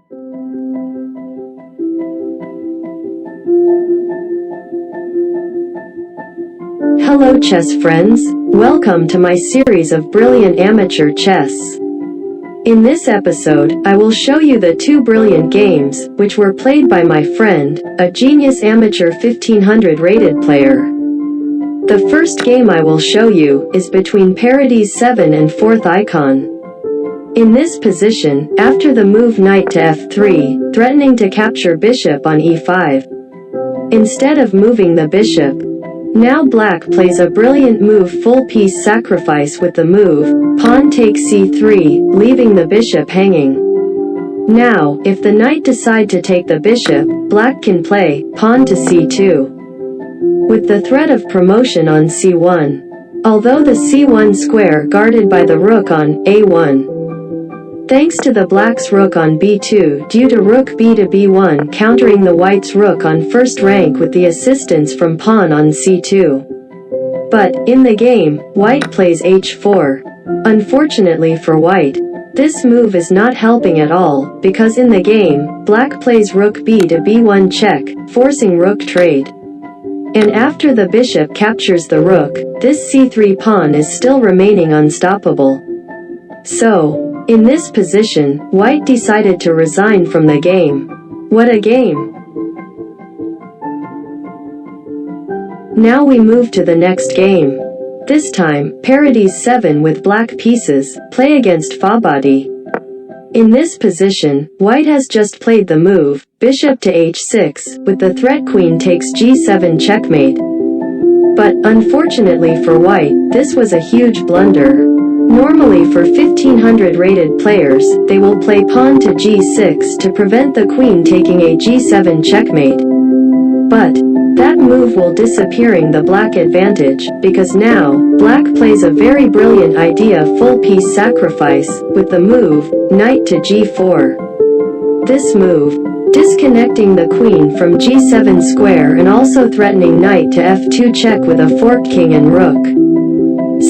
Hello chess friends, welcome to my series of brilliant amateur chess. In this episode, I will show you the two brilliant games, which were played by my friend, a genius amateur 1500 rated player. The first game I will show you is between Parades 7 and 4th icon. In this position, after the move knight to f3, threatening to capture bishop on e5. Instead of moving the bishop, now black plays a brilliant move full piece sacrifice with the move, pawn takes c3, leaving the bishop hanging. Now, if the knight decide to take the bishop, black can play, pawn to c2. With the threat of promotion on c1. Although the c1 square guarded by the rook on a1. Thanks to the black's rook on b2 due to rook b to b1 countering the white's rook on first rank with the assistance from pawn on c2. But, in the game, white plays h4. Unfortunately for white, this move is not helping at all, because in the game, black plays rook b to b1 check, forcing rook trade. And after the bishop captures the rook, this c3 pawn is still remaining unstoppable. So, in this position, white decided to resign from the game. What a game! Now we move to the next game. This time, Parades 7 with black pieces, play against Fabadi. In this position, white has just played the move, bishop to h6, with the threat queen takes g7 checkmate. But, unfortunately for white, this was a huge blunder. Normally for 1500 rated players, they will play pawn to g6 to prevent the queen taking a g7 checkmate. But, that move will disappearing the black advantage, because now, black plays a very brilliant idea full piece sacrifice, with the move, knight to g4. This move, disconnecting the queen from g7 square and also threatening knight to f2 check with a forked king and rook.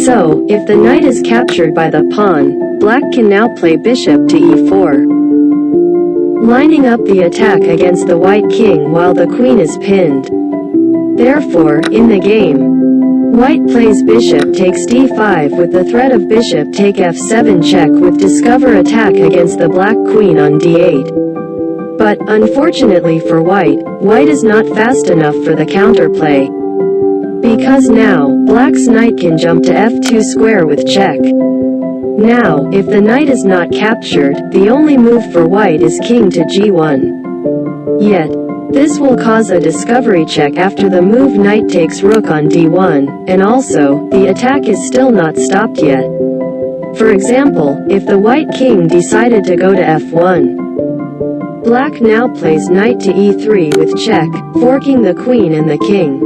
So, if the knight is captured by the pawn, black can now play bishop to e4. Lining up the attack against the white king while the queen is pinned. Therefore, in the game, white plays bishop takes d5 with the threat of bishop take f7 check with discover attack against the black queen on d8. But, unfortunately for white is not fast enough for the counterplay. Because now, black's knight can jump to f2 square with check. Now, if the knight is not captured, the only move for white is king to g1. Yet, this will cause a discovery check after the move knight takes rook on d1, and also, the attack is still not stopped yet. For example, if the white king decided to go to f1. Black now plays knight to e3 with check, forking the queen and the king.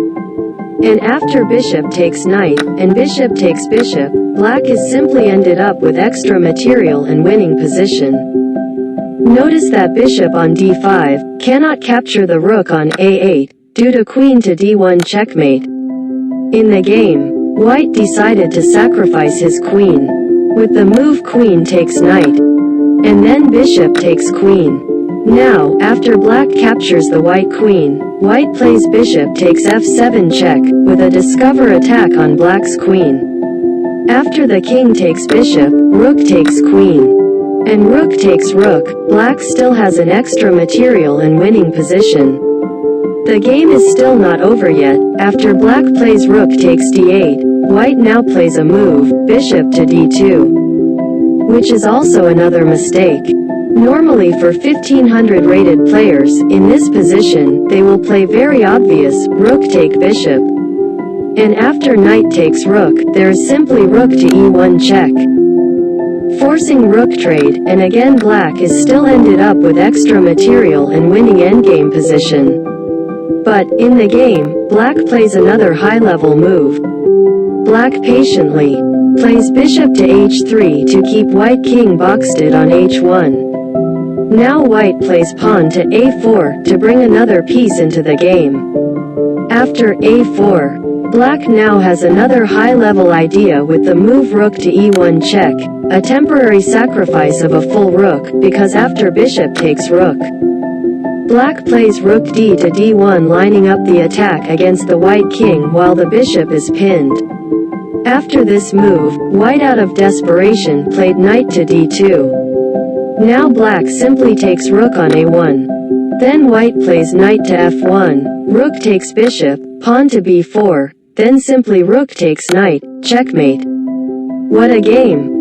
And after bishop takes knight, and bishop takes bishop, black is simply ended up with extra material and winning position. Notice that bishop on d5, cannot capture the rook on a8, due to queen to d1 checkmate. In the game, white decided to sacrifice his queen, with the move queen takes knight, and then bishop takes queen. Now, after black captures the white queen, white plays bishop takes f7 check, with a discover attack on black's queen. After the king takes bishop, rook takes queen. And rook takes rook, black still has an extra material and winning position. The game is still not over yet. After black plays rook takes d8, white now plays a move, bishop to d2. Which is also another mistake. Normally for 1500 rated players, in this position, they will play very obvious, rook take bishop. And after knight takes rook, there is simply rook to e1 check. Forcing rook trade, and again black is still ended up with extra material and winning endgame position. But, in the game, black plays another high-level move. Black patiently plays bishop to h3 to keep white king boxed on h1. Now white plays pawn to a4 to bring another piece into the game. After a4, Black now has another high-level idea with the move rook to e1 check, a temporary sacrifice of a full rook, because after bishop takes rook. Black plays rook d to d1, lining up the attack against the white king while the bishop is pinned. After this move, white out of desperation played knight to d2. Now black simply takes rook on a1. Then white plays knight to f1, rook takes bishop, pawn to b4, then simply rook takes knight, checkmate. What a game!